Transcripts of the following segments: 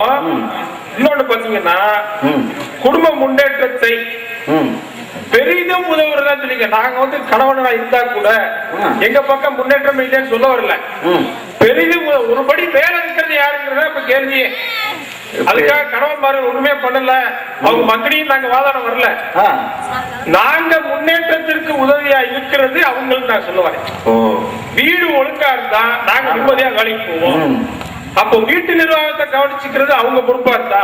இன்னொன்னு பாத்தீங்கன்னா குடும்ப முன்னேற்றத்தை பெரிதும் உதவுறதா சொல்லிங்க. நாங்க வந்து கணவனா இருந்தா கூட எங்க பக்கம் முன்னேற்றம் இல்லைன்னு சொல்ல வரல. பெரிதும் ஒருபடி மேல இருக்கிறது யாருங்கிறத இப்ப கேள்வியே. அதுக்காக கணவன்மார்கள் ஒண்ணுமே பண்ணல, அவங்க மகனையும் நாங்க வாதாடம் வரல. நாங்க முன்னேற்றத்திற்கு உதவியா இருக்கிறது அவங்களுக்கு நான் சொல்ல வரேன். வீடு ஒழுங்கா இருந்தா நாங்க நிம்மதியா வேலைக்கு போவோம். அப்போ வீட்டு நிர்வாகத்தை கவனிச்சுக்கிறது அவங்க பொறுப்பா இருந்தா,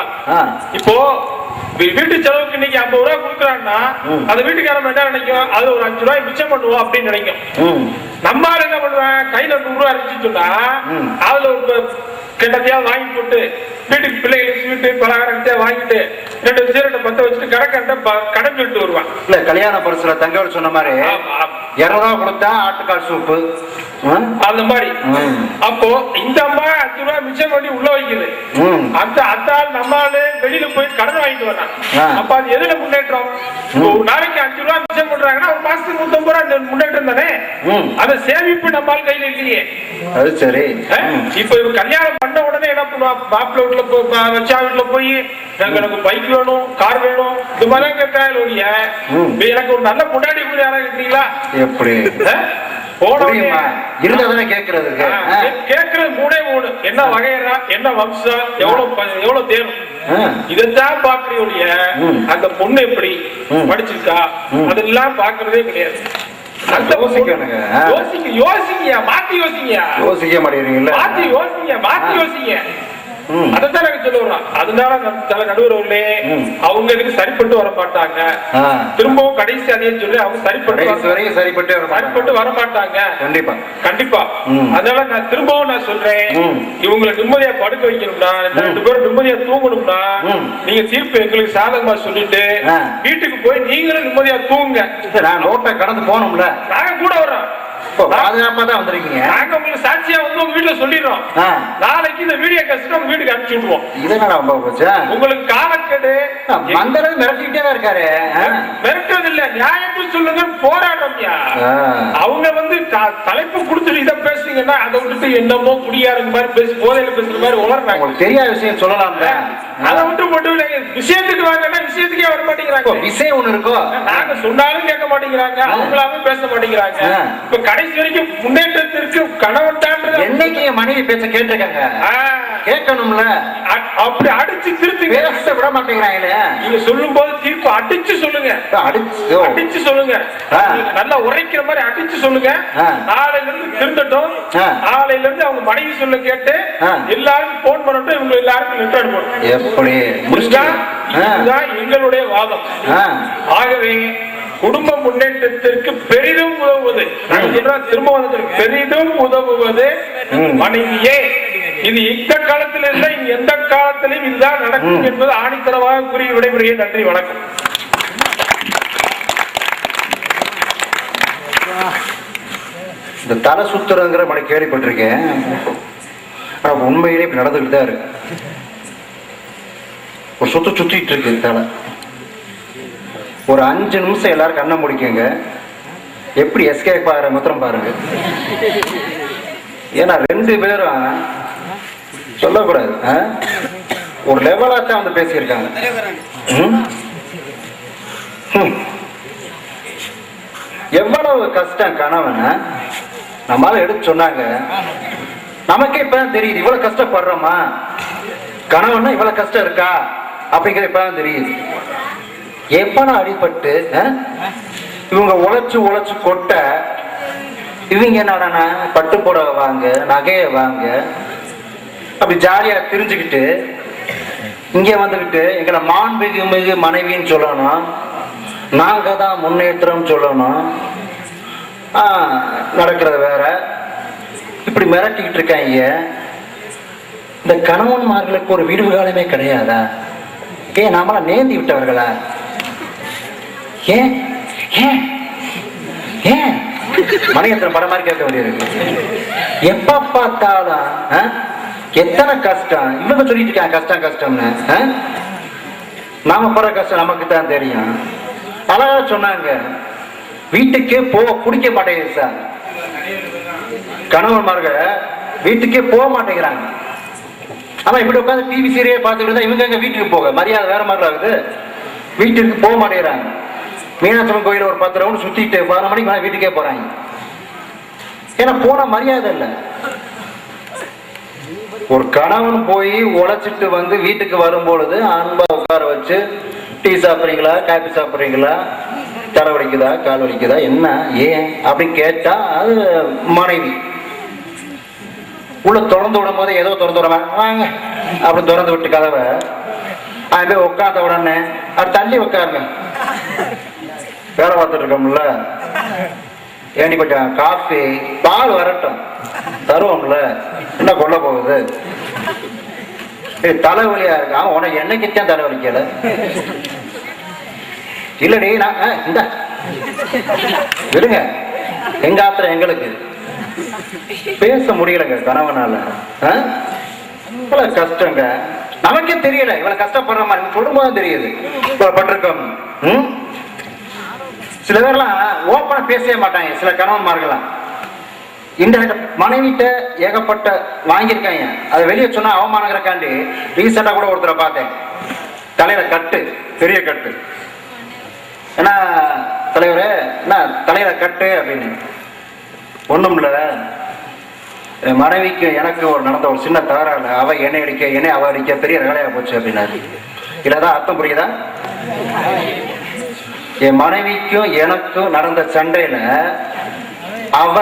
இப்போ வீட்டு செலவுக்கு இன்னைக்கு 50 ரூபாய் கொடுக்குறாங்கன்னா அந்த வீட்டுக்காரன் என்ன நினைக்கும், அது ஒரு 5 ரூபாய் மிச்சம் பண்ணுவோம் அப்படின்னு நினைக்கும். நம்மால என்ன பண்ணுவேன், கையில 100 ரூபாய் இருந்துச்சுன்னு சொன்னா அதுல ஒரு கிண்டத்தையாவது வாங்கி போட்டு வீட்டுக்கு பிள்ளைகளுக்கு ஸ்வீட்டு பலகாரத்தையா வாங்கிட்டு 2 சீரட்டை பத்த வச்சுட்டு கடைக்கார்ட்ட கடன் சொல்லிட்டு வருவான். இல்ல கல்யாண பரிசுல தங்கவல் சொன்ன மாதிரி 200 ரூபாய் கொடுத்தா ஆட்டுக்கால் சூப்பு அந்த மாதிரி. அப்போ இந்த அம்மா 5 ரூபாய் மிச்சம் பண்ணி உள்ள வைக்குது, அந்த அத்தாள் நம்மால வெளியில போய் கடன் வாங்கிட்டு வரான். அப்ப அது எதுல முன்னேற்றம்? ஒரு நாளைக்கு 5 ரூபாய் மிச்சம் பண்றாங்கன்னா ஒரு மாசத்துக்கு 150 ரூபாய் முன்னேற்றம் தானே. அந்த சேமிப்பு நம்மால் கையில இல்லையே. அது சரி. இப்ப கல்யாணம் பண்ண உடனே என்ன பண்ணுவா, மாப்பிள்ள வீட்டுல வச்சா வீட்டுல போய் எனக்கு பைக் வேணும், கார் வேணும், இந்த மாதிரி கேட்காத எனக்கு ஒரு நல்ல முன்னாடி கூட யாராவது இருக்கீங்களா? எப்படி கேக்குறது 3 என்ன வகையறா, என்ன வம்சம், எவ்வளவு தேரும், இதான் பாக்குறீங்க. அந்த பொண்ணு எப்படி படிச்சிருக்கா அதெல்லாம் பாக்குறதே கிடையாது. யோசிங்க, மாத்தி யோசிங்க. அதான் சொல்லுறோம். அதனால தலை நடுவர்களே அவங்க இதுக்கு சரிப்பட்டு வர மாட்டாங்க. திரும்பவும் கடைசி அதே சொல்லி அவங்க சரிப்பட்டு வர மாட்டாங்க. கண்டிப்பா. அதனால நான் திரும்பவும் சொல்றேன், இவங்களை நிம்மதியா படுக்க வைக்கணும்னா, 2 பேரும் நிம்மதியா தூங்கணும்னா நீங்க தீர்ப்பு எங்களுக்கு சாதகமா சொல்லிட்டு வீட்டுக்கு போய் நீங்களும் நிம்மதியா தூங்குங்க. நான் ரோட்டை கடந்து போனோம்ல, நாங்க கூட வர்றோம். பாதுகாப்பா தான் வந்திருக்கீங்க. நாங்க உங்களுக்கு சாட்சியா வந்து உங்க வீட்டுல சொல்லிடுறோம். நாளைக்கு இந்த வீடியோ கேசட் உங்க வீட்டுக்கு அனுப்பிச்சு விடுவோம். இதனால உங்களுக்கு காலக்கெடு மந்தரம் மிரட்டிக்கிட்டே தான் இருக்காரு. மிரட்டுறது இல்ல, நியாயத்தை சொல்லுங்க, போராடுறோம்யா. அவங்க வந்து தலைப்பு கொடுத்துட்டு இதை பேசுறீங்கன்னா அதை விட்டுட்டு என்னமோ குடியாருங்க மாதிரி பேசி போதையில பேசுற மாதிரி உளர்றாங்க. உங்களுக்கு தெரியாத விஷயம் சொல்லலாம்ல, அதை விட்டு மட்டும் விஷயத்துக்கு வாங்கன்னா விஷயத்துக்கே வர மாட்டேங்கிறாங்க. விஷயம் ஒண்ணு இருக்கோ, நாங்க சொன்னாலும் கேட்க மாட்டேங்கிறாங்க, அவங்களாவே பேச மாட்டேங்கிறாங்க. இப்ப கடைசி வரைக்கும் முன்னேற்றத்திற்கு கணவன் தான் என்னைக்கு மனைவி பேச கேட்டிருக்காங்க, கேட்கணும்ல. அப்படி அடிச்சு திருத்தி பேச விட மாட்டேங்கிறாங்களே. நீங்க சொல்லும் போது தீர்ப்பு அடிச்சு சொல்லுங்க, அடிச்சு சொல்லுங்க, நல்லா உரைக்கிற மாதிரி அடிச்சு சொல்லுங்க. நாளையில இருந்து திருந்தட்டும், நாளையில இருந்து அவங்க மனைவி சொல்ல கேட்டு எல்லாருக்கும் போன் பண்ணட்டும், இவங்க எல்லாருக்கும் லெட்டர் அனுப்பணும். எப்படி இதுதான் எங்களுடைய வாதம். ஆகவே குடும்ப முன்னேற்றத்திற்கு பெரிதும் உதவுவது, திரும்ப வந்ததற்கு பெரிதும் உதவுவது மனைவியே. இது இந்த காலத்தில் இல்லை, எந்த காலத்திலும் இதுதான் நடக்கும் என்பது ஆணித்தரமாக கூறி விடைபெறுகிறேன். நன்றி, வணக்கம். இந்த தலை சுத்துறங்கிற மனை கேள்விப்பட்டிருக்கேன், உண்மையிலே இப்ப நடந்துகிட்டு தான் இருக்கு. ஒரு சுத்திட்டு இருக்கு தலை. ஒரு 5 நிமிஷம் எல்லாரும் கண்ணை முடிக்கங்க, எப்படி எஸ்கேப் ஆகிற மாத்திரம் பாருங்க. ஏன்னா 2 பேரும் சொல்லக்கூடாது, ஒரு லெவலா தான் வந்து பேசியிருக்காங்க. எவ்வளவு கஷ்டம் கணவனை நம்மளால எடுத்து சொன்னாங்க. நமக்கே இப்பதான் தெரியுது இவ்வளவு கஷ்டப்படுறோமா, கணவன்னா இவ்வளவு கஷ்டம் இருக்கா அப்படிங்கிற இப்பதான் தெரியுது. எப்பனா அடிபட்டு இவங்க உழைச்சு கொட்ட, இவங்க என்னடா பட்டு புடவை வாங்க, நகையை வாங்க, அப்படி ஜாலியா தெரிஞ்சுக்கிட்டு இங்க வந்துகிட்டு எங்களை மாண்புமிகு மனைவின்னு சொல்லணும், நாங்க தான் முன்னேற்றம் சொல்லணும், நடக்கிறது வேற. இப்படி மிரட்டிக்கிட்டு இருக்காங்க. இந்த கணவன்மார்களுக்கு ஒரு விடுவு காலமே கிடையாதா? ஏன் நாமளா நேர்ந்து விட்டவர்களா? ஏன் ஏன் ஏன் மணியத்திரம் படம் மாதிரி கேட்க வேண்டியிருக்கு. எப்ப பார்த்தாலும் எத்தனை கஷ்டம் இவங்க சொல்லிட்டு இருக்காங்க, கஷ்டம்னு. நாம படுற கஷ்டம் நமக்கு தான் தெரியும். அழகா சொன்னாங்க, வீட்டுக்கே குடிக்க மாட்டேங்குது சார். கணவன்மார்கள் வீட்டுக்கே போக மாட்டேங்கிறாங்க. ஆமா இப்படி உட்காந்து டிவி சீரியல் பார்த்துக்கிட்டு தான் இவங்க எங்க வீட்டுக்கு போக மரியாதை வேற மாதிரி ஆகுது. வீட்டுக்கு போக மாட்டேங்கிறாங்க. மீனாட்சி கோயில ஒரு 10 ரவுண்ட் சுத்திட்டு 12 மணிக்கு மேலே வீட்டுக்கே போறாங்க. ஏன்னா போன மரியாதை இல்லை. ஒரு கணவன் போய் உழைச்சிட்டு வந்து வீட்டுக்கு வரும்பொழுது அன்பா உட்கார வச்சு டீ சாப்பிட்றீங்களா, காபி சாப்பிட்றீங்களா, தலை வலிக்குதா, கால் வலிக்குதா, என்ன ஏன் அப்படின்னு கேட்டா அது மனைவி. உள்ள திறந்து விடும் போது ஏதோ திறந்து விட வாங்க அப்படி திறந்து விட்டு கதவை அவன் போய் உட்காந்த உடனே அது தள்ளி உட்காருங்க, வேலை பார்த்துட்டு இருக்கோம்ல, ஏண்டி கொஞ்சம் காஃபி பால் வரட்டும் தருவோம்ல, என்ன கொல்ல போகுது, தலைவலியா இருக்கா உனக்கு என்னைக்குத்தான் தலைவலிக்கல இல்லடி நான் இந்த விடுங்க. எங்க ஆத்திரம் எங்களுக்கு பேச முடியலங்க கணவனால. இவ்வளவு கஷ்டங்க நமக்கே தெரியல. இவ்வளவு கஷ்டப்படுற மாதிரி சொல்லும்போது தெரியுது பட்டிருக்கோம். சில பேர்லாம் ஓப்பனா பேசவே மாட்டாங்க. சில கணவன்மார்கள்லாம் இந்த மனைவிட்ட ஏகப்பட்ட வாங்கியிருக்காங்க. அதை வெளியே சொன்னா அவமானங்கிறக்காண்டி ரீசெண்டா கூட ஒருத்தரை பார்த்தேன். தலையில கட்டு, பெரிய கட்டு. ஏன்னா தலைவரே என்ன தலையில கட்டு அப்படின்னு. ஒண்ணும் இல்ல, என் மனைவிக்கு எனக்கு ஒரு நடந்த ஒரு சின்ன தகராறு. அவ என்னை அடிக்க, என்னை அவ அடிக்க, பெரிய ரகலையா போச்சு அப்படின்னாரு. இல்லதான் அர்த்தம் புரியுதா? என் மனைவிக்கும் எனக்கும் நடந்த சண்டையில அவ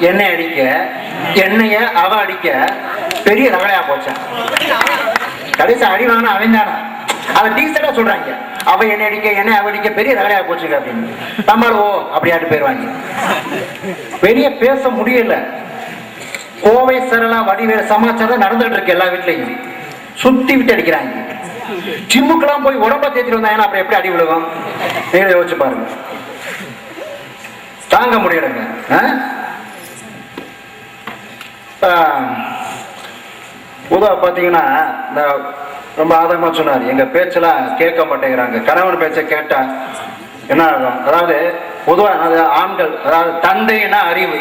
என்னை அடிக்க, என்னைய அவ அடிக்க, பெரிய ரகலையா போச்சான். கடைசி அடி வாங்கினா அவன் தானே. அதை டீசெண்டா சொல்றாங்க. அவ என்னை அடிக்க, என்னை அவ அடிக்க, பெரிய ரகலையா போச்சுங்க அப்படின்னு. நம்மள ஓ அப்படியாட்டு போயிருவாங்க. வெளியே பேச முடியல. கோவை சரளா வடிவேல சமாச்சாரம் நடந்துட்டு இருக்கு எல்லா வீட்லயும். சுத்தி விட்டு அடிக்கிறாங்க. ஜிம்முக்கெல்லாம் போய் உடம்ப தேத்திட்டு வந்தாங்கன்னா அப்புறம் எப்படி அடி விழுகும்? நீங்க யோசிச்சு பாருங்க. தாங்க முடியலங்க. பொதுவாக பார்த்தீங்கன்னா இந்த ரொம்ப ஆதரமா சொன்னார், எங்க பேச்செல்லாம் கேட்க மாட்டேங்கிறாங்க. கணவன் பேச்சை கேட்டா என்ன ஆகும்? அதாவது பொதுவாக அது ஆண்கள், அதாவது தந்தைனா அறிவு,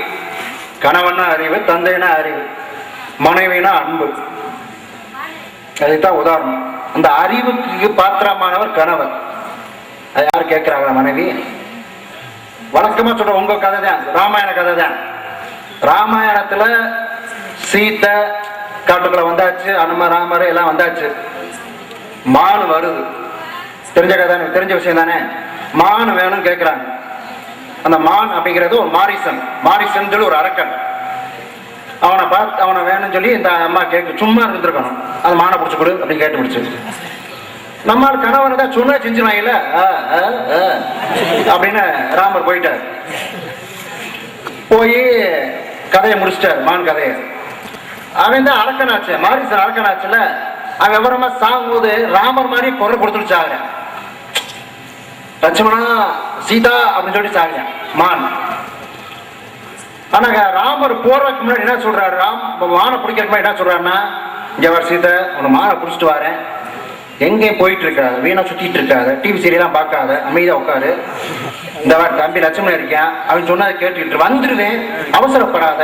கணவனா அறிவு, தந்தைனா அறிவு, மனைவினா அன்பு. அதுதான் உதாரணம். அந்த அறிவுக்கு பாத்திரமானவர் கணவர். அது யாரு கேட்கிறாங்களா? மனைவி. வழக்கமா சொல்ற உங்க கதை தான், ராமாயண கதை தான். ராமாயணத்துல சீதை காட்டுக்குள்ள வந்தாச்சு, அனும ராமர் எல்லாம் வந்தாச்சு. மான் வருது, தெரிஞ்ச கதை, தெரிஞ்ச விஷயம் தானே. மான் வேணும்னு கேட்கிறாங்க. அந்த மான் அப்படிங்கிறது ஒரு மாரிசன், மாரிசன் சொல்லி ஒரு அரக்கன். அவனை பார்த்து அவனை வேணும்னு சொல்லி இந்த அம்மா கேட்க சும்மா இருந்துருக்கணும். அந்த மானை பிடிச்சி கொடு அப்படின்னு கேட்டு பிடிச்சு. நம்மால் கணவனை தான் சொன்னா செஞ்சுருவாங்கல்ல அப்படின்னு ராமர் போயிட்டார். போய் கதையை முடிச்சிட்டார், மான் கதையை. அவன் தான் அரக்கனாச்சு, மாரிசன் அரக்கனாச்சுல. அவன் விவரமா சாகும்போது ராமர் மாதிரி குரல் கொடுத்துட்டு சாகுறேன். லட்சுமணா சீதா அப்படின்னு சொல்லி சாகுறேன் மான். ஆனா ராமர் போறதுக்கு முன்னாடி என்ன சொல்றாரு? மானை பிடிக்கிறதுக்கு முன்னாடி என்ன சொல்றாருன்னா, இங்க வர சீதை, உன்னை மானை பிடிச்சிட்டு வரேன், எங்கேயும் போயிட்டு இருக்காது, வீணா சுத்திட்டு இருக்காது, டிவி சீரியலாம் பார்க்காத, அமைதியா உட்காரு, இந்த வாரம் தம்பி லட்சுமணன் இருக்கேன் அவன் சொன்னதை கேட்டுக்கிட்டு வந்துருவேன், அவசரப்படாத,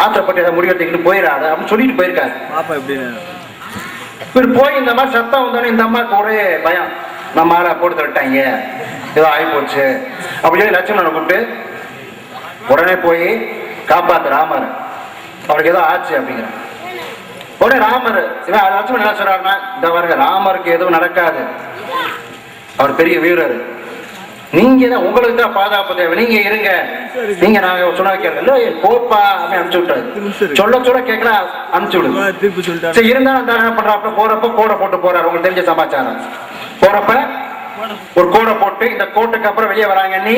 ஆத்திரப்பட்டு ஏதாவது முடிவெடுத்துக்கிட்டு போயிடாத அப்படின்னு சொல்லிட்டு போயிருக்காரு. இவர் போய் இந்த மாதிரி சத்தம் வந்தோடனே இந்த அம்மாவுக்கு ஒரே பயம், நம்ம ஆளை போட்டு தட்டாங்க, ஏதோ ஆகி போச்சு அப்படின்னு சொல்லி லட்சுமணனை கூப்பிட்டு உடனே போய் காப்பாத்து ராமர், அவருக்கு ஏதோ ஆச்சு அப்படிங்கிற உடனே ராமர் லட்சுமணன் என்ன சொல்றாருன்னா, இந்த பாருங்க ராமருக்கு எதுவும் நடக்காது, அவர் பெரிய வீரர், நீங்க தான் உங்களுக்கு தான் பாதுகாப்பு தேவை, நீங்க இருங்க, நீங்க நாங்க சொன்ன கேட்கல போப்பா அப்படின்னு அனுப்பிச்சு விட்டாரு. சொல்ல சொல்ல கேட்கல அனுப்பிச்சு விடுங்க. சரி இருந்தாலும் அந்த என்ன பண்றாப்ப போறப்ப கோடை போட்டு போறாரு. உங்களுக்கு தெரிஞ்ச சமாச்சாரம். போறப்ப ஒரு கோடை போட்டு இந்த கோட்டுக்கு அப்புறம் வெளியே வராங்க, நீ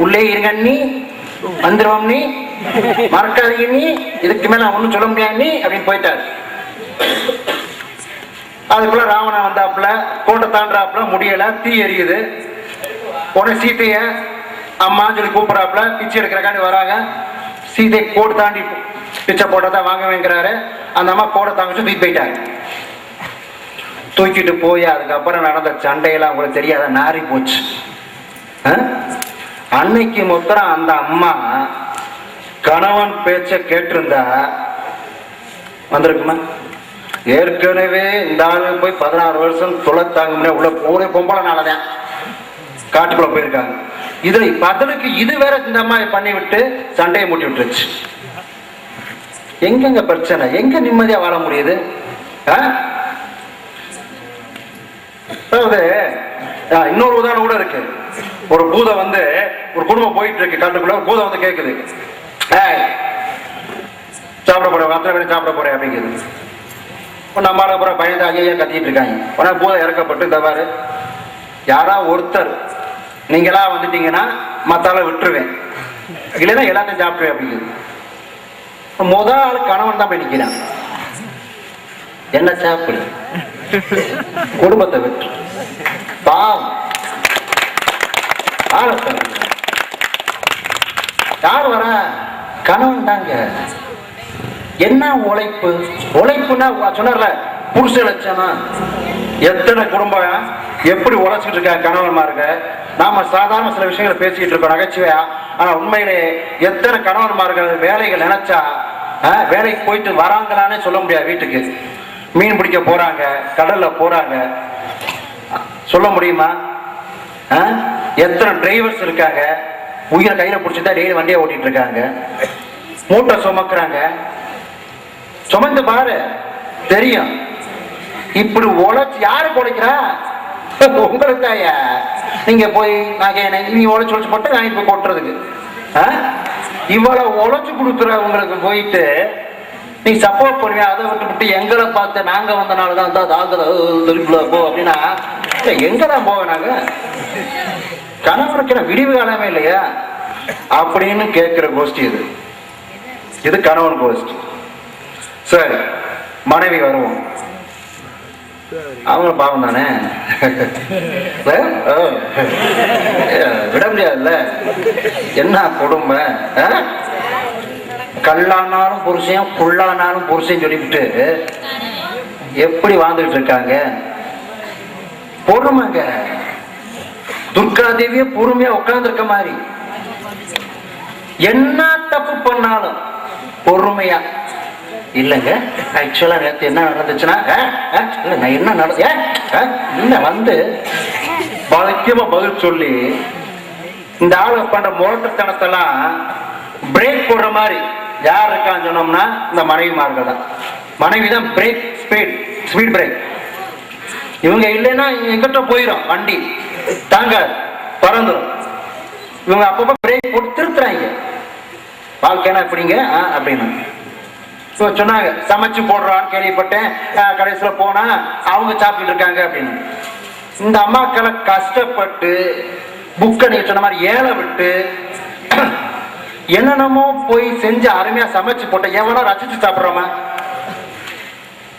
உள்ளே இருங்க, நீ வந்துருவோம், நீ மறக்காதீங்க, நீ இதுக்கு மேல ஒன்னும் சொல்ல முடியாது நீ அப்படின்னு போயிட்டாரு. அதுக்குள்ள ராவணன் வந்தாப்புல, கோட்டை தாண்டாப்புல, முடியல, தீ எரியுது. உடனே சீதைய அம்மா சொல்லி கூப்பிடறாப்புல, பிச்சை எடுக்கிறக்காண்டி வராங்க. சீதை கோடு தாண்டி பிச்சை போட்டதான் வாங்குவேங்கிறாரு. அந்த அம்மா கோடை தாங்க தூக்கி போயிட்டாரு. தூக்கிட்டு போய் அதுக்கப்புறம் நடந்த சண்டையெல்லாம் உங்களுக்கு தெரியாத நாரி போச்சு. அன்னைக்கு மொத்தம் அந்த அம்மா கணவன் பேச்ச கேட்டிருந்தா வந்திருக்குமா? ஏற்கனவே இந்த ஆளு போய் 16 வருஷம் தொலை தாங்க முடியாது உள்ள ஒரே பொம்பளைனாலதான் காட்டுக்குள்ள போயிருக்காங்க. இதுல பதிலுக்கு இது வேற இந்த அம்மா பண்ணி விட்டு சண்டையை மூட்டி விட்டுருச்சு. எங்கெங்க பிரச்சனை, எங்க நிம்மதியா வாழ முடியுது? இன்னொரு உதாரணம் கூட இருக்கு. ஒரு பூதம் வந்து ஒரு குடும்பம் போயிட்டு இருக்கு காட்டுக்குள்ள, ஒரு பூதம் வந்து கேக்குது, சாப்பிட போறேன், அத்தனை பேரும் சாப்பிட போறேன் அப்படிங்கிறது. நம்மளால பூரா பயந்து ஐயா கத்திட்டு இருக்காங்க. உடனே பூதம் இறக்கப்பட்டு, இந்த பாரு யாரா ஒருத்தர் நீங்களா வந்துட்டீங்கன்னா மத்தால விட்டுருவேன், இல்லைன்னா எல்லாத்தையும் சாப்பிடுவேன் அப்படிங்கிறது. முதல் ஆள் கணவன் தான் போய் நிக்கிறான். என்ன சாப்பிடு, குடும்பத்தை விட்டு பாவம் யார் வர, கணவன் தாங்க. என்ன உழைப்பு, உழைப்புன்னா சொன்னார்ல புருஷ லட்சணம். எத்தனை குடும்பம் எப்படி உழைச்சிட்டு இருக்காங்க கணவன்மாருங்க. நாம சாதாரண சில விஷயங்களை பேசிட்டு இருக்கோம் நகைச்சுவையா, ஆனா உண்மையிலே எத்தனை கணவன்மார்கள் வேலைகள் நினைச்சா வேலைக்கு போயிட்டு வராங்களான்னு சொல்ல முடியாது. வீட்டுக்கு மீன் பிடிக்க போறாங்க, கடல்ல போறாங்க, சொல்ல முடியுமா? எத்தனை டிரைவர்ஸ் இருக்காங்க, உயிரை கையில பிடிச்சிதான் டெய்லி வண்டியை ஓட்டிட்டு இருக்காங்க, மூட்டை சுமக்குறாங்க. சுமந்து பாரு தெரியும். இப்படி உழைச்சு யாரு உழைக்கிறா? உங்களுக்காயா? நீங்க போய் நீ உழைச்சு போட்டு நான் இப்ப கொட்டுறதுக்கு இவ்வளவு உழைச்சு கொடுக்குற உங்களுக்கு போயிட்டு நீ சப்போர்ட் பண்ணுவியா? அதை விட்டு எங்களை பார்த்து நாங்க வந்தனாலதான் போ அப்படின்னா எங்கதான் போவேன் நாங்க? கணவனுக்கு விடிவு காலமே இல்லையா அப்படின்னு கேட்கிற கோஷ்டி இது. இது கணவன் கோஷ்டி. சரி, மனைவி வருவோம். அவங்க பாவம் தானே, விட முடியாதுல்ல. என்ன கொடுமை, கல்லானாலும் புருஷன் புல்லானாலும் புருஷன் சொல்லிவிட்டு எப்படி வாழ்ந்துட்டு இருக்காங்க. பொறுமைங்க. துர்கா தேவிய பொறுமையா உட்கார்ந்து இருக்க மாதிரி என்ன தப்பு பண்ணாலும் பொறுமையா இல்லைங்க. ஆக்சுவலா நேற்று என்ன நடந்துச்சுன்னா நான் என்ன நடந்த வந்து பழக்கியமா பதில் சொல்லி இந்த ஆளு பண்ற முரட்டுத்தனத்தெல்லாம் பிரேக் போடுற மாதிரி யார் இருக்கான்னு சொன்னோம்னா இந்த மனைவிமார்கள் தான். மனைவி தான் பிரேக், ஸ்பீட் பிரேக். இவங்க இல்லைன்னா எங்கிட்ட போயிடும் வண்டி, தாங்க பறந்துடும். இவங்க அப்பப்போ பிரேக் போட்டு திருத்துறாங்க. வாழ்க்கைனா எப்படிங்க அப்படின்னு சொன்னாங்க. சமைச்சு போடுறான்னு கேள்விப்பட்டேன், கடைசியில போனா அவங்க சாப்பிட்டு இருக்காங்க அப்படின்னு. இந்த அம்மாக்களை கஷ்டப்பட்டு புக்கை நீங்க சொன்ன மாதிரி ஏழை விட்டு என்னென்னமோ போய் செஞ்சு அருமையா சமைச்சு போட்ட எவனோ ரசிச்சு சாப்பிடுறோமா?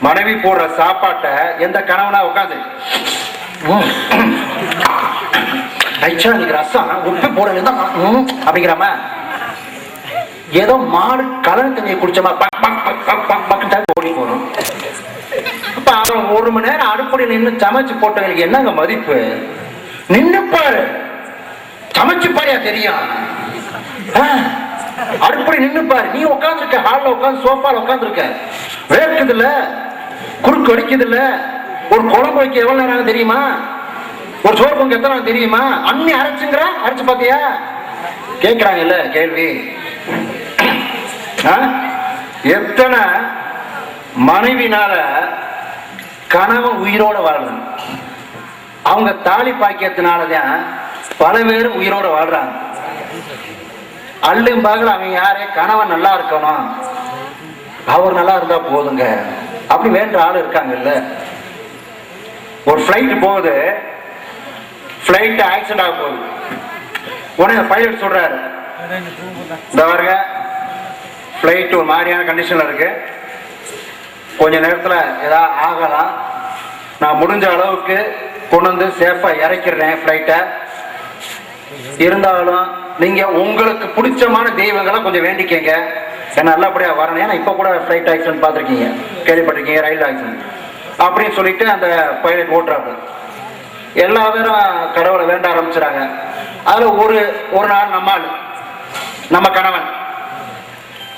மனைவி போடுற சாப்பாட்டை எந்த கணவனா உட்காந்து ரசம் உப்பு போட அப்படிங்கிறமா ஏதோ மாடு கலன் தண்ணியை குடிச்சமா ஓடி போறோம். அப்ப அவன் 1 மணி நேரம் அடுப்படியில் நின்று சமைச்சு போட்டவங்களுக்கு என்னங்க மதிப்பு? நின்னு பாரு, சமைச்சு பாரியா தெரியும். அடுப்படி நின்னு பாரு. நீ உட்காந்துருக்க ஹால்ல உட்காந்து சோஃபால உட்காந்துருக்க, வேர்க்குது இல்ல, குறுக்கு அடிக்குது இல்ல. ஒரு குழம்பு வைக்க எவ்வளவு நேரம் தெரியுமா? ஒரு சோறு பொங்க எத்தனை நேரம் தெரியுமா? அண்ணி அரைச்சுங்கிற, அரைச்சு பாத்தியா கேட்கிறாங்கல்ல கேள்வி. எத்தனை மனைவினால கணவன் உயிரோட வாழணும். அவங்க தாலி பாக்கியத்தினாலதான் பல பேர் உயிரோட வாழ்றாங்க. அள்ளும் பாகல அவன் யாரே கணவன் நல்லா இருக்கணும், அவர் நல்லா இருந்தா போதுங்க அப்படி வேண்ட ஆள் இருக்காங்கல்ல. ஒரு பிளைட் போகுது, பிளைட் ஆக்சிடென்ட் ஆக போகுது. உடனே பைலட் சொல்றாரு, இந்த பாருங்க பிளைட் ஒரு மாதிரியான கண்டிஷன்ல இருக்கு, கொஞ்ச நேரத்துல ஏதாவது ஆகலாம், நான் முடிஞ்ச அளவுக்கு கொண்டு வந்து சேஃபா இறக்கிறேன் பிளைட்டை. இருந்தாலும் நீங்க உங்களுக்கு பிடிச்சமான தெய்வங்களை கொஞ்சம் வேண்டிக்கங்க, என்ன நல்லபடியா வரணும். ஏன்னா இப்ப கூட பிளைட் ஆக்சிடென்ட் பார்த்துருக்கீங்க, கேள்விப்பட்டிருக்கீங்க, ரயில் ஆக்சிடென்ட் அப்படின்னு சொல்லிட்டு அந்த பைலட் ஓட்டுறாங்க. எல்லா பேரும் கடவுளை வேண்ட ஆரம்பிச்சுறாங்க. அதுல ஒரு நாள் நம்ம கணவன்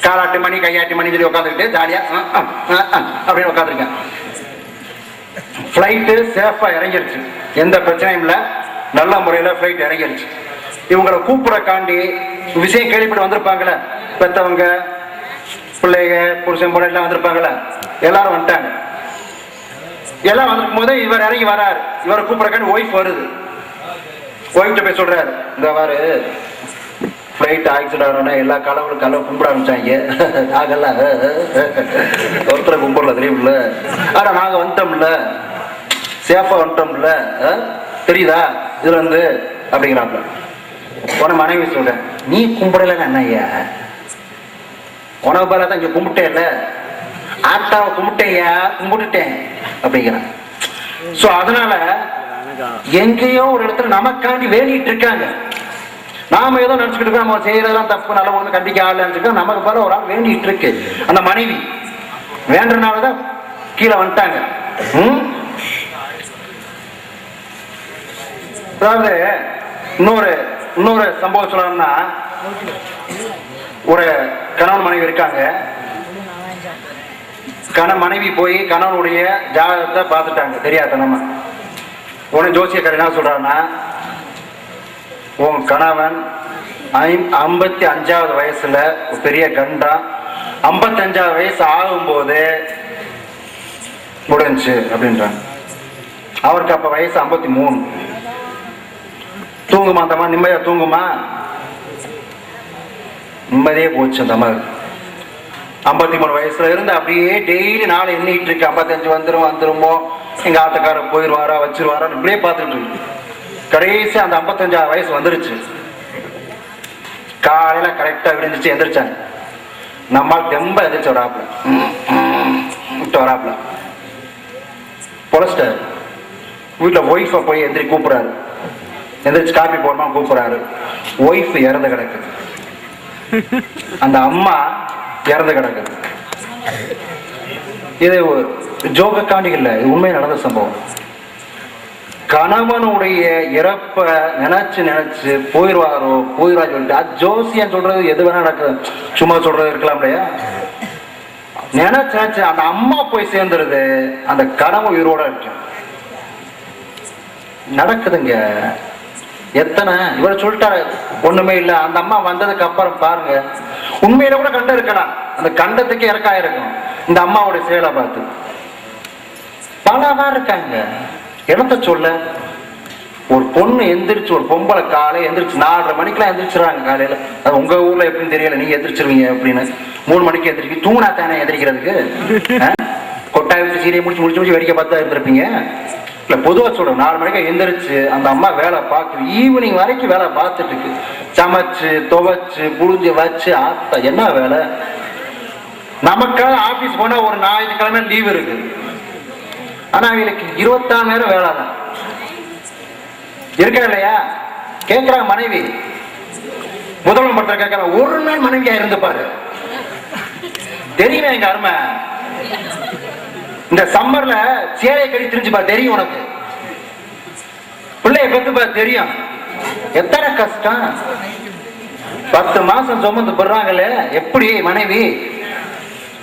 காலாட்டு மணி கையாட்டு மணி சொல்லி உட்காந்துக்கிட்டு ஜாலியா அப்படின்னு உட்காந்துருக்கேன். ஃப்ளைட்டு சேஃபா இறங்கிருச்சு, எந்த பிரச்சனையும் இல்லை, நல்ல முறையில் ஃப்ளைட் இறங்கிருச்சு. இவங்களை கூப்பிடக்காண்டி விஷயம் கேள்விப்பட்டு வந்திருப்பாங்களே, பெற்றவங்க பிள்ளைங்க புருஷன் பொண்ணு எல்லாம் வந்திருப்பாங்களே, எல்லாரும் வந்துட்டாங்க. எல்லாம் வந்திருக்கும் போது இவர் இறங்கி வராரு. இவரை கூப்பிடக்காண்டி ஒய்ஃப் வருது. ஒய்ஃப்ட்ட போய் சொல்றாரு, இந்த வாரு ஃப்ளைட் ஆக்சிடென்ட் ஆனோன்னா எல்லா கடவுளும் கடவுள் கும்பிட ஆரம்பிச்சாங்க. நாங்கெல்லாம் ஒருத்தரை கும்பிடல தெரியுமில்ல, ஆனா நாங்க வந்துட்டோம்ல, சேஃபா வந்துட்டோம்ல, தெரியுதா இதுல இருந்து அப்படிங்கிறாப்ல. உன மனைவி சொல்றேன், நீ கும்பிடலன்னு என்ன ஐயா, உனக்கு பேர தான் இங்க கும்பிட்டேன்ல, ஆத்தாவை கும்பிட்டேயா, கும்பிட்டுட்டேன் அப்படிங்கிறான். சோ அதனால எங்கேயோ ஒரு இடத்துல நமக்காண்டி வேண்டிட்டு இருக்காங்க. நாம ஏதோ நினைச்சுக்கிட்டு இருக்கோம், நம்ம செய்யறதெல்லாம் தப்பு, நல்ல ஒண்ணு கண்டிக்க ஆள் நினைச்சுக்கோம். நமக்கு போல ஒரு ஆள் வேண்டிட்டு இருக்கு. அந்த மனைவி வேண்டனாலதான் கீழே வந்துட்டாங்க. அதாவது இன்னொரு சம்பவம் சொல்லணும்னா, ஒரு கணவன் மனைவி இருக்காங்க. மனைவி போய் கணவனுடைய ஜாதகத்தை பார்த்துட்டாங்க, தெரியாத நம்ம. உடனே ஜோசியக்காரர் என்ன சொல்றாருன்னா, உன் கணவன் 55வது வயசுல பெரிய கண்டா, 55வது வயசு ஆகும்போது முடிஞ்சு அப்படின்றாங்க. அவருக்கு அப்ப வயசு 53. தூங்குமா அந்த மாதிரி, நிம்மதியா தூங்குமா? நிம்மதியே போச்சு அந்த மாதிரி. 53 வயசுல இருந்து அப்படியே டெய்லி நாளை எண்ணிட்டு இருக்கு. 55 வந்துருமோ, எங்க ஆத்தக்கார போயிடுவாரா வச்சிருவாரா இப்படியே பார்த்துட்டு இருக்கு. கடைசி அந்த 55வது வயசு வந்துருச்சு. காலையில கரெக்டா விழுந்துச்சு, எந்திரிச்சாங்க. நம்மால் தெம்ப எந்திரிச்சு வராப்ல பொலஸ்டர். வீட்டுல ஒய்ஃபை போய் எந்திரி கூப்பிடுறாரு, எந்திரிச்சு காப்பி போடணும் கூப்பிடுறாரு. ஒய்ஃப் இறந்து கிடக்குது, அந்த அம்மா இறந்து கிடக்குது. இது ஜோகக்காண்டி இல்லை, உண்மை நடந்த சம்பவம். கணவனுடைய இறப்ப நினைச்சு போயிடுவாரோ சொல்லிட்டு, அது ஜோசியம் சொல்றது எது வேணா நடக்குது, சும்மா சொல்றது இருக்கலாம் இல்லையா? நினைச்சு அந்த அம்மா போய் சேர்ந்துருது, அந்த கணவன் உயிரோட இருக்கு. நடக்குதுங்க எத்தனை. இவர் சொல்லிட்டாரு ஒண்ணுமே இல்ல. அந்த அம்மா வந்ததுக்கு அப்புறம் பாருங்க, உண்மையில கூட கண்டம் இருக்கலாம், அந்த கண்டத்துக்கு இறக்காயிருக்கும் இந்த அம்மாவோட செயலை பார்த்து. பலவா இருக்காங்க. என்னத்த சொல்ல, ஒரு பொண்ணு எந்திரிச்சு, ஒரு பொம்பளை காலை எந்திரிச்சு 4:30 மணிக்கெல்லாம் எந்திரிச்சிடறாங்க காலையில. அது உங்க ஊர்ல எப்படின்னு தெரியல, நீங்க எந்திரிச்சிருவீங்க அப்படின்னு. 3 மணிக்கு எந்திரிக்க தூங்கினா தானே எந்திரிக்கிறதுக்கு. கொட்டாய் விட்டு சீரியை முடிச்சு வேடிக்கை பார்த்தா இருந்திருப்பீங்க. இல்ல பொதுவா சொல்றேன், 4 மணிக்கு எந்திரிச்சு அந்த அம்மா வேலை பார்க்குது, ஈவினிங் வரைக்கும் வேலை பார்த்துட்டு இருக்கு. சமைச்சு துவைச்சு புழிஞ்சு வச்சு ஆத்தா என்ன வேலை. நமக்காக ஆபீஸ் போனா ஒரு ஞாயிற்றுக்கிழமை லீவ் இருக்கு, ஆனா அவங்களுக்கு 24 நேரம் வேலை தான் இருக்கா இல்லையா? கேட்கிறாங்க மனைவி. முதல்வர் பண்ற கேட்கற, ஒரு நாள் மனைவியா இருந்து பாரு, தெரியுமே எங்க அருமை. இந்த சம்மர்ல சேலையை கடி திரிஞ்சுப்பா, தெரியும் உனக்கு. பிள்ளைய பெத்துப்பா, தெரியும் எத்தனை கஷ்டம். 10 மாசம் சுமந்து போடுறாங்களே, எப்படி மனைவி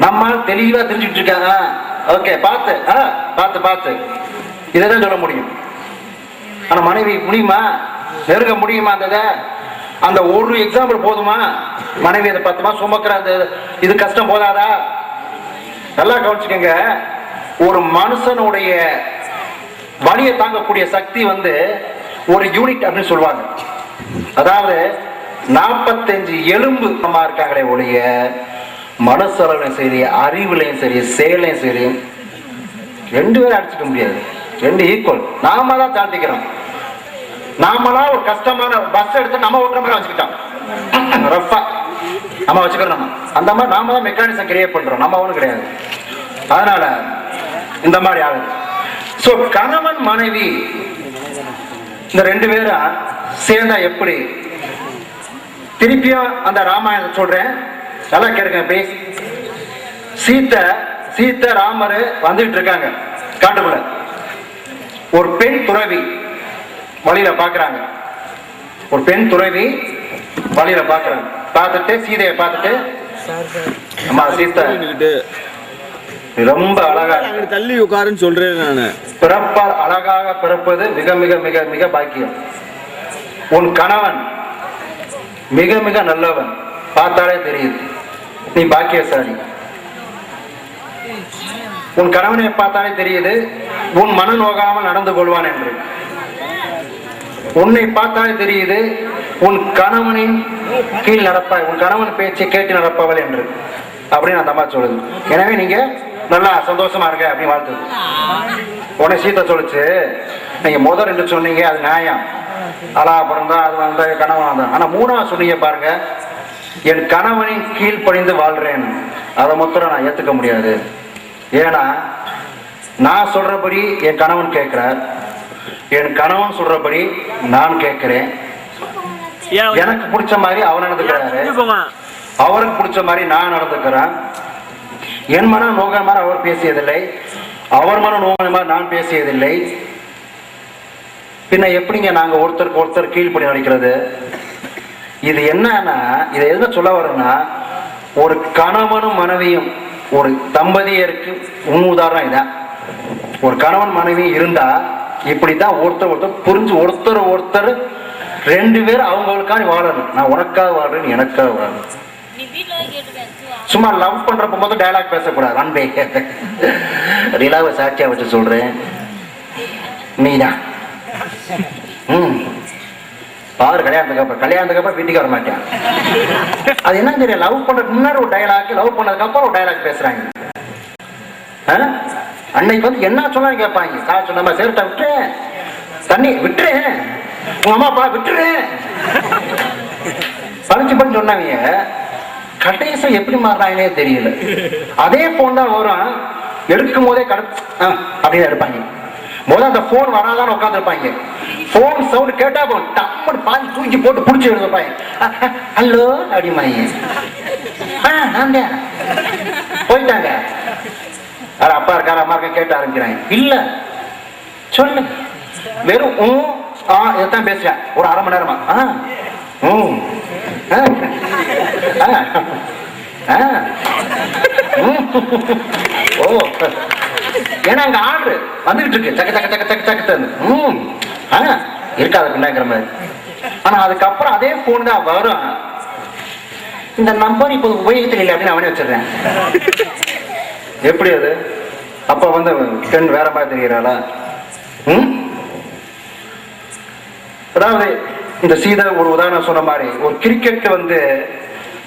நம்மால் தெளிவா தெரிஞ்சுட்டு இருக்காங்க. ஓகே, பார்த்து இதான் சொல்ல முடியும். ஆனா மனைவி முடியுமா, நெருங்க முடியுமா? அந்த ஒரு எக்ஸாம்பிள் போதுமா? மனைவி அதை 10 மாசம் சுமக்கிற இது கஷ்டம் போதாதா? நல்லா கவனிச்சுக்கோங்க. ஒரு மனுஷனுடைய வலியை தாங்கக்கூடிய சக்தி ஒரு யூனிட் அப்படின்னு சொல்லுவாங்க. அதாவது 45 எலும்பு இருக்காங்களே ஒழிய, மனசளவுலையும் சரி, அறிவுலையும் சரி, செயலையும் சரி, 2 பேரும் அடிச்சுக்க முடியாது. 2 ஈக்குவல். நாம தான் தாழ்த்திக்கிறோம். நாமளா ஒரு கஷ்டமான பஸ் எடுத்து நம்ம ஓட்டுற மாதிரி வச்சுக்கிட்டோம், ரஃபா நம்ம வச்சுக்கிறோம். அந்த மாதிரி நாம தான் மெக்கானிசம் கிரியேட் பண்றோம், நம்ம ஒன்றும் கிடையாது. அதனால இந்த மாதிரி ஆகுது. சோ கணவன் மனைவி இந்த 2 பேரும் சேர்ந்தா எப்படி? திருப்பியும் அந்த ராமாயணம் சொல்றேன், நல்லா கேளுங்க ப்ளீஸ். சீத்தை ராமர் வந்துட்டு இருக்காங்க காட்டுக்குள்ள. ஒரு பெண் துறவி வழியில பாக்குறாங்க. ஒரு பெண் துறவி வழியில பாக்குறாங்க. பார்த்துட்டு சீதையை பார்த்துட்டு அம்மா சீதா ரொம்ப அழகா தள்ளி உட்காருன்னு சொல்றேன் நானு. பிறப்பால் அழகாக பிறப்பது மிக மிக மிக மிக பாக்கியம். உன் கணவன் மிக மிக நல்லவன், பார்த்தாலே தெரியுது நீ பாக்கியசாலி. உன் கணவனை பார்த்தாலே தெரியுது உன் மன நோகாமல் நடந்து கொள்வான் என்று. உன்னை பார்த்தாலே தெரியுது உன் கணவனின் கீழ் நடப்பாய், உன் கணவன் பேச்சை கேட்டு நடப்பவள் என்று அப்படின்னு அந்த அம்மா சொல்லுது. எனவே நீங்க நல்லா சந்தோஷமா இருக்க அப்படின்னு வாழ்த்துது. உடனே சீதா சொல்லுச்சு, நீங்க முதல் ரெண்டு சொன்னீங்க அது நியாயம், அலா பிறந்தா அது வந்தா கணவன் வந்தான். ஆனா மூணாவது சொன்னீங்க பாருங்க, என் கணவனின் கீழ் பணிந்து வாழ்றேன், அதை மொத்தம் நான் ஏத்துக்க முடியாது. ஏன்னா நான் சொல்றபடி என் கணவன் கேட்கிறார், என் கணவன் சொல்றபடி நான் கேட்கிறேன். எனக்கு பிடிச்ச மாதிரி அவன் நடந்துக்கிறாரு, அவருக்கு பிடிச்ச மாதிரி நான் நடந்துக்கிறேன். என் மனம் நோக மாதிரி அவர் பேசியதில்லை, அவர் மனம் நோக மாதிரி நான் பேசியதில்லை. பின்ன எப்படிங்க நாங்க ஒருத்தருக்கு ஒருத்தர் கீழ்ப்படி நடிக்கிறது? இது என்னன்னா, இதை எதுனா சொல்ல வரோம்னா, ஒரு கணவனும் மனைவியும் ஒரு தம்பதியருக்கு உன் உதாரணம் இதான். ஒரு கணவன் மனைவி இருந்தா இப்படித்தான் ஒருத்தர் ஒருத்தர் புரிஞ்சு ஒருத்தர் ஒருத்தர் ரெண்டு பேரும் அவங்களுக்காக வாழணும். நான் உனக்காக வாழ்றேன், எனக்காக வாழணும். சும்மா லவ் பண்றப்ப போது டயலாக் பேசக்கூடாது. அன்பே ரிலாவை சாட்சியா வச்சு சொல்றேன், நீதான் பாரு கல்யாணத்துக்கு அப்புறம் வீட்டுக்கு வர மாட்டேன். அது என்ன தெரியும், லவ் பண்றதுக்கு முன்னாடி ஒரு டயலாக், லவ் பண்ணதுக்கு அப்புறம் ஒரு டயலாக் பேசுறாங்க. அன்னைக்கு வந்து என்ன சொன்னாலும் கேட்பாங்க, நான் சொன்ன சேர்த்தா விட்டுறேன், தண்ணி விட்டுறேன், உங்க அம்மா அப்பா விட்டுறேன் பழிச்சு பண்ணி சொன்னாங்க. கடைசி எப்படி மாறுறாங்கன்னே தெரியல. அதே போன் தான் வரும், எடுக்கும் போதே அப்படின்னு எடுப்பாங்க. முதல்ல அந்த போன் வராதான் உட்காந்துருப்பாங்க. போன் சவுண்ட் கேட்டா டம்மு பாஞ்சு தூக்கி போட்டு பிடிச்சி எடுப்பாங்க. ஹலோ அப்படிமாங்க, போயிட்டாங்க. அப்பா இருக்காரு அம்மா இருக்க கேட்டு ஆரம்பிக்கிறாங்க. இல்ல சொல்லு, வெறும் இதான் பேசுறேன் ஒரு அரை மணி நேரமா. ஓ, ஏன்னா அங்க ஆர்டர் வந்துகிட்டு இருக்கு, சக்க சக்க சக்க சக்க சக்க இருக்காது பிள்ளைங்கிற மாதிரி. ஆனா அதுக்கப்புறம் அதே போன் தான் வரும், இந்த நம்பர் இப்போ உபயோகத்தில் இல்லை அப்படின்னு அவனே வச்சிடுறேன். எப்படி அது? அப்ப வந்து பெண் வேற மாதிரி தெரிகிறாளா? அதாவது இந்த சீதா ஒரு உதாரணம் சொன்ன மாதிரி, ஒரு கிரிக்கெட் வந்து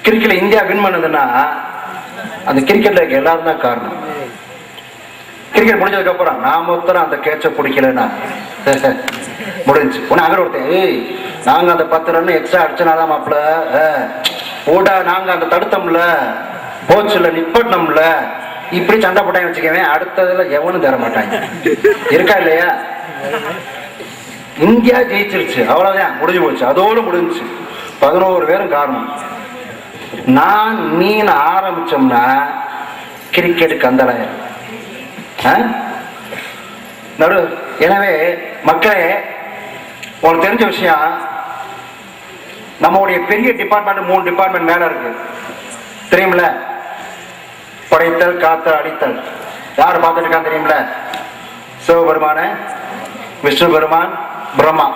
கிரிக்கெட்ல இந்தியா வின் பண்ணுதுன்னா அந்த கிரிக்கெட்ல இருக்க எல்லாரும் தான் காரணம். கிரிக்கெட் முடிஞ்சதுக்கு அப்புறம் நான் மொத்தம் அந்த கேட்ச பிடிக்கலன்னா முடிஞ்சு உடனே அங்கே ஒருத்தன், நாங்க அந்த 10 ரன் எக்ஸ்ட்ரா அடிச்சனாதான் மாப்பிள்ள ஓடா, நாங்க அந்த தடுத்தோம்ல, போச்சுல நிப்பட்டோம்ல, இப்படி சண்டை போட்டாங்க வச்சுக்கவேன். அடுத்ததுல எவனும் தர மாட்டாங்க. இருக்கா இல்லையா? இந்தியா ஜெயிச்சிருச்சு, அவ்வளவுதான், முடிஞ்சு போச்சு, அதோடு முடிஞ்சு. 11 பேரும் காரணம். நான் நீன்னு ஆரம்பிச்சோம்னா கிரிக்கெட் கந்தலாயிரும். நடு. எனவே மக்களே, உங்களுக்கு தெரிஞ்ச விஷயம், நம்மளுடைய பெரிய டிபார்ட்மெண்ட் 3 டிபார்ட்மெண்ட் மேல இருக்கு தெரியுமில? படைத்தல், காத்தல், அடித்தல். யார் பார்த்துட்டு இருக்கான்னு தெரியுமில? சிவபெருமான, விஷ்ணு பெருமான், பிரம்மா.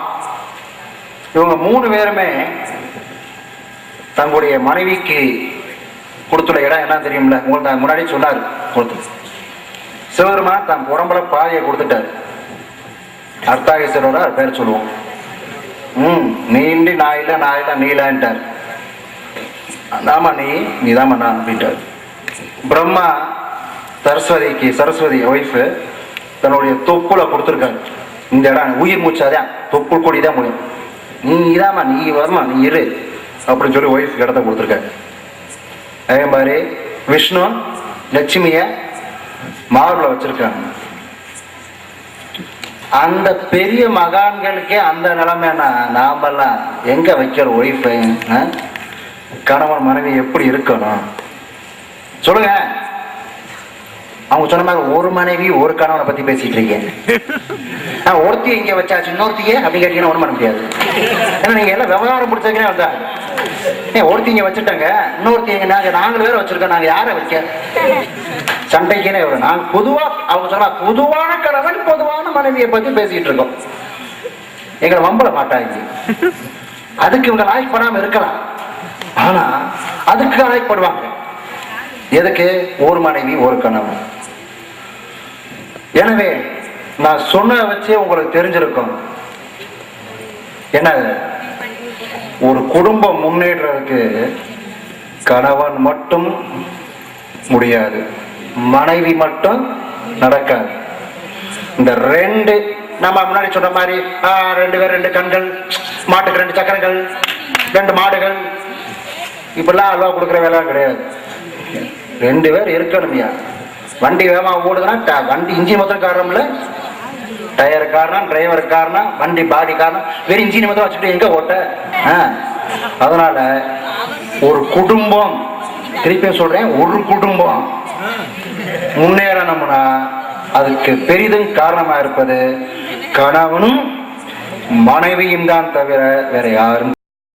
இவங்க 3 பேருமே தங்களுடைய மனைவிக்கு கொடுத்துள்ள இடம் என்ன தெரியுமில்ல? உங்களுக்கு முன்னாடி சொன்னாரு கொடுத்து. சிவபெருமான் தன் உடம்புல பாதையை கொடுத்துட்டாரு. அர்த்தாகேஸ்வரோட பேர் சொல்லுவோம். நீண்டி நான் இல்லை, நான் இல்லை, நீலான்ட்டார். நாம நீதாம நான் அப்படின்ட்டார். பிரம்மா சரஸ்வதி ஒய்ஃபு தன்னுடைய தொப்புல கொடுத்துருக்காரு. இந்த இடம் உயிர் மூச்சாதான், தொப்புள் கொடிதான் முடியும், நீ இதாமா, நீ வரமா, நீ இரு அப்படின்னு சொல்லி ஒய்ஃப் இடத்த கொடுத்துருக்காரு. அதே மாதிரி விஷ்ணு லட்சுமிய மார்பில் வச்சிருக்காங்க. அந்த பெரிய மகான்களுக்கே அந்த நிலைமைன்னா நாமெல்லாம் எங்க வைக்கிற ஒய்ஃபை? கணவன் மனைவி எப்படி இருக்கணும் சொல்லுங்க. அவங்க சொன்ன மாதிரி ஒரு மனைவி ஒரு கணவனை பத்தி பேசிட்டு இருக்கேன். ஒருத்திய இங்க வச்சாச்சு, இன்னொருத்திய அப்படி கேட்டீங்கன்னா ஒண்ணும் பண்ண முடியாது. ஏன்னா நீங்க எல்லாம் விவகாரம் பிடிச்சதுக்கே வந்தா ஒருத்திங்க வச்சுட்டாங்க, இன்னொருத்திங்க நாங்கள் வேற வச்சிருக்கோம். நாங்க யாரை வைக்க சண்டைக்குனே வரும். நாங்க பொதுவா அவங்க சொன்னா பொதுவான கணவன் பொதுவான மனைவியை பத்தி பேசிட்டு இருக்கோம். எங்களை வம்பல மாட்டாங்க. அதுக்கு இவங்க லாய்க் பண்ணாம இருக்கலாம், ஆனா அதுக்கு லாய்க் பண்ணுவாங்க. எதுக்கு? ஒரு மனைவி ஒரு கணவன். எனவே நான் சொன்ன வச்சே உங்களுக்கு தெரிஞ்சிருக்கும். என்ன, ஒரு குடும்பம் முன்னேறதுக்கு கணவன் மட்டும் முடியாது, மனைவி மட்டும் நடக்காது. இந்த ரெண்டு நம்ம முன்னாடி சொன்ன மாதிரி 2 பேர் 2 கண்கள், மாட்டுக்கு 2 சக்கரங்கள், 2 மாடுகள், இப்படிலாம் அல்வா கொடுக்குற வேலை கிடையாது. 2 பேர் இருக்கணும்யா. வண்டி வேகமா ஓடுதுன்னா வண்டி இன்ஜின் மொத்தம் காரணம்ல, டயர் காரணம், டிரைவர் காரணம், வண்டி பாடி காரணம், வெறும் இன்ஜின் மொத்தம் வச்சுட்டு எங்க ஓட்ட? அதனால ஒரு குடும்பம், திருப்பியும் சொல்றேன், ஒரு குடும்பம் முன்னேறணும்னா அதுக்கு பெரிதும் காரணமா இருப்பது கணவனும் மனைவியும் தான் தவிர வேற யாரும்